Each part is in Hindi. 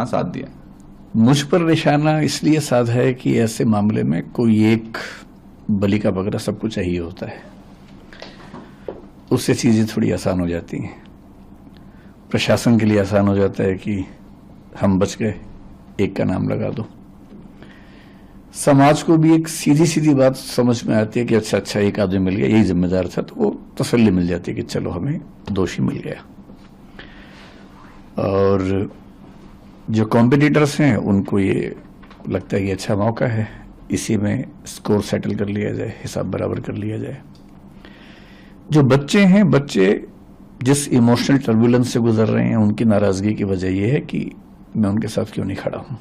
निशाना साध दिया? मुझ पर निशाना इसलिए साधा है कि ऐसे मामले में कोई एक बलि का बकरा सबको चाहिए होता है, उससे चीजें थोड़ी आसान हो जाती हैं। प्रशासन के लिए आसान हो जाता है कि हम बच गए, एक का नाम लगा दो। समाज को भी एक सीधी सीधी बात समझ में आती है कि अच्छा एक आदमी मिल गया, यही जिम्मेदार था, तो वो तसल्ली मिल जाती है कि चलो हमें दोषी मिल गया। और जो कॉम्पिटिटर्स हैं उनको ये लगता है कि अच्छा मौका है, इसी में स्कोर सेटल कर लिया जाए, हिसाब बराबर कर लिया जाए। जो बच्चे हैं, बच्चे जिस इमोशनल टर्बुलेंस से गुजर रहे हैं, उनकी नाराजगी की वजह यह है कि मैं उनके साथ क्यों नहीं खड़ा हूं।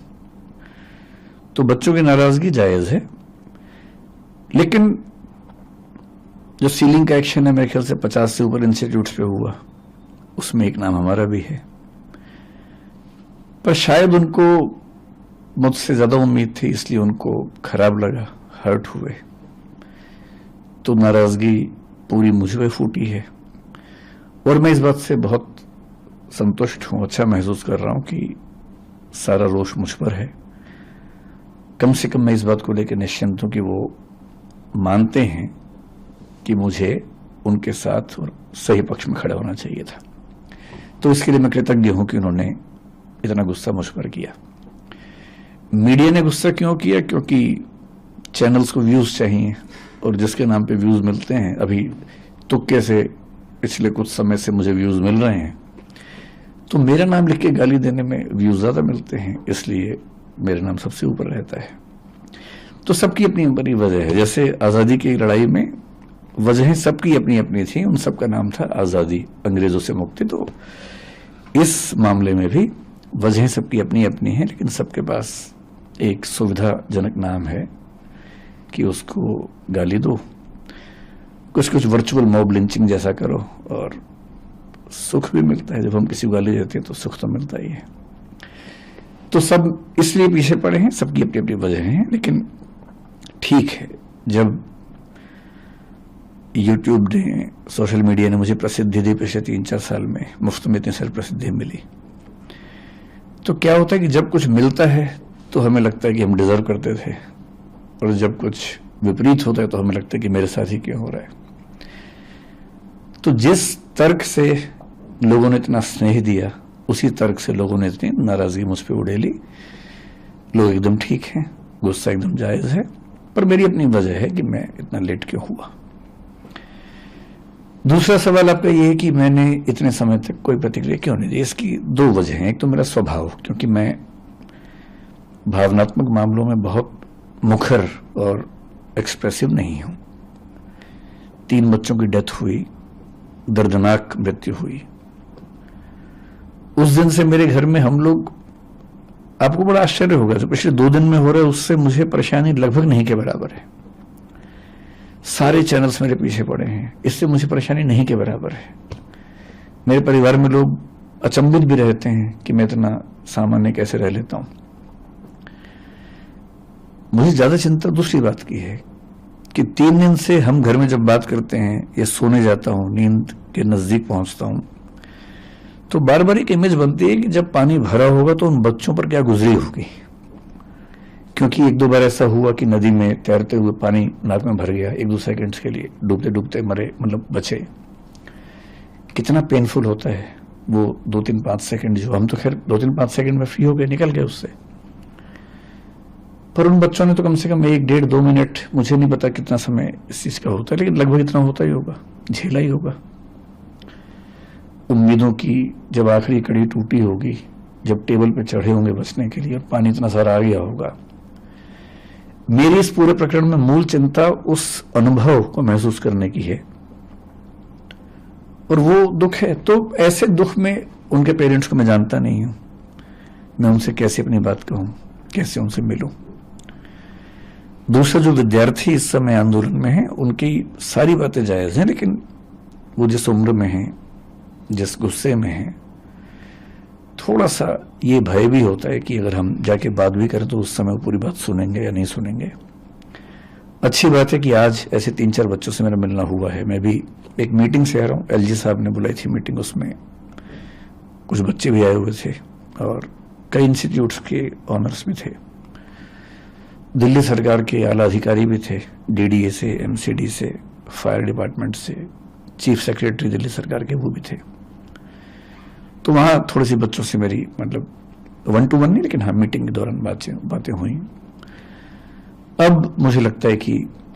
तो बच्चों की नाराजगी जायज है, लेकिन जो सीलिंग का एक्शन है मेरे ख्याल से 50 से ऊपर इंस्टीट्यूट्स पे हुआ, उसमें एक नाम हमारा भी है। पर शायद उनको मुझसे ज्यादा उम्मीद थी, इसलिए उनको खराब लगा, हर्ट हुए, तो नाराजगी पूरी मुझ पे फूटी है। और मैं इस बात से बहुत संतुष्ट हूं, अच्छा महसूस कर रहा हूं कि सारा रोष मुझ पर है। कम से कम मैं इस बात को लेकर निश्चिंत हूं कि वो मानते हैं कि मुझे उनके साथ और सही पक्ष में खड़ा होना चाहिए था। तो इसके लिए मैं कृतज्ञ हूं कि उन्होंने इतना गुस्सा मुझ पर किया। मीडिया ने गुस्सा क्यों किया? क्योंकि चैनल्स को व्यूज चाहिए, और जिसके नाम पे व्यूज मिलते हैं, अभी तुक्के से पिछले कुछ समय से मुझे व्यूज मिल रहे हैं, तो मेरा नाम लिख के गाली देने में व्यूज ज्यादा मिलते हैं, इसलिए मेरा नाम सबसे ऊपर रहता है। तो सबकी अपनी अपनी वजह है। जैसे आजादी की लड़ाई में वजहें सबकी अपनी अपनी थी, उन सबका नाम था आजादी, अंग्रेजों से मुक्ति। तो इस मामले में भी वजहें सबकी अपनी अपनी हैं, लेकिन सबके पास एक सुविधाजनक नाम है कि उसको गाली दो, कुछ कुछ वर्चुअल मॉब लिंचिंग जैसा करो, और सुख भी मिलता है। जब हम किसी को गाली देते हैं तो सुख तो मिलता ही है। तो सब इसलिए पीछे पड़े हैं, सबकी अपनी अपनी वजह हैं। लेकिन ठीक है, जब यूट्यूब ने, सोशल मीडिया ने मुझे प्रसिद्धि दी पिछले 3-4 साल में, मुफ्त में इतनी सारी प्रसिद्धि मिली, तो क्या होता है कि जब कुछ मिलता है तो हमें लगता है कि हम डिजर्व करते थे, और जब कुछ विपरीत होता है तो हमें लगता है कि मेरे साथ ही क्यों हो रहा है। तो जिस तर्क से लोगों ने इतना स्नेह दिया, उसी तर्क से लोगों ने इतनी नाराजगी मुझ पर उड़ेली। लोग एकदम ठीक हैं, गुस्सा एकदम जायज है, पर मेरी अपनी वजह है कि मैं इतना लेट क्यों हुआ। दूसरा सवाल आपका यह है कि मैंने इतने समय तक कोई प्रतिक्रिया क्यों नहीं दी। इसकी 2 वजह हैं। एक तो मेरा स्वभाव, क्योंकि मैं भावनात्मक मामलों में बहुत मुखर और एक्सप्रेसिव नहीं हूं। 3 बच्चों की डेथ हुई, दर्दनाक मृत्यु हुई, उस दिन से मेरे घर में हम लोग, आपको बड़ा आश्चर्य होगा, जो पिछले 2 दिन में हो रहा है उससे मुझे परेशानी लगभग नहीं के बराबर है। सारे चैनल्स मेरे पीछे पड़े हैं, इससे मुझे परेशानी नहीं के बराबर है। मेरे परिवार में लोग अचंभित भी रहते हैं कि मैं इतना सामान्य कैसे रह लेता हूं। मुझे ज्यादा चिंता दूसरी बात की है कि 3 दिन से हम घर में जब बात करते हैं या सोने जाता हूं, नींद के नजदीक पहुंचता हूं, तो बार बार एक इमेज बनती है कि जब पानी भरा होगा तो उन बच्चों पर क्या गुजरी होगी। क्योंकि 1-2 बार ऐसा हुआ कि नदी में तैरते हुए पानी नाक में भर गया, 1-2 सेकंड्स के लिए डूबते डूबते मरे, मतलब बचे। कितना पेनफुल होता है वो 2-3-5 सेकंड, जो हम तो खैर 2-3-5 सेकंड में फ्री हो गए, निकल गए उससे, पर उन बच्चों ने तो कम से कम 1-1.5-2 मिनट, मुझे नहीं पता कितना समय इस चीज का होता है, लेकिन लगभग इतना होता ही होगा, झेला ही होगा। उम्मीदों की जब आखिरी कड़ी टूटी होगी, जब टेबल पे चढ़े होंगे बचने के लिए और पानी इतना सारा आ गया होगा। मेरी इस पूरे प्रकरण में मूल चिंता उस अनुभव को महसूस करने की है, और वो दुख है। तो ऐसे दुख में उनके पेरेंट्स को मैं जानता नहीं हूं, मैं उनसे कैसे अपनी बात कहूं, कैसे उनसे मिलूं। दूसरा, जो विद्यार्थी इस समय आंदोलन में हैं, उनकी सारी बातें जायज हैं, लेकिन वो जिस उम्र में हैं, जिस गुस्से में हैं, थोड़ा सा ये भय भी होता है कि अगर हम जाके बात भी करें तो उस समय वो पूरी बात सुनेंगे या नहीं सुनेंगे। अच्छी बात है कि आज ऐसे 3-4 बच्चों से मेरा मिलना हुआ है। मैं भी एक मीटिंग से आ रहा हूँ, एलजी साहब ने बुलाई थी मीटिंग, उसमें कुछ बच्चे भी आए हुए थे और कई इंस्टीट्यूट्स के ऑनर्स भी थे, दिल्ली सरकार के आला अधिकारी भी थे, डीडीए से, एमसीडी से, फायर डिपार्टमेंट से, चीफ सेक्रेटरी दिल्ली सरकार के वो भी थे। तो वहां थोड़ी सी बच्चों से मेरी मतलब 1-to-1 नहीं, लेकिन हाँ मीटिंग के दौरान बातें हुई। अब मुझे लगता है कि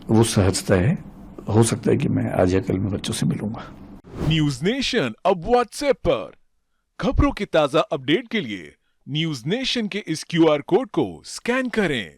वो सहजता है, हो सकता है कि मैं आज या कल में बच्चों से मिलूंगा। न्यूज नेशन अब व्हाट्सएप पर खबरों के ताजा अपडेट के लिए न्यूज नेशन के इस क्यूआर कोड को स्कैन करें।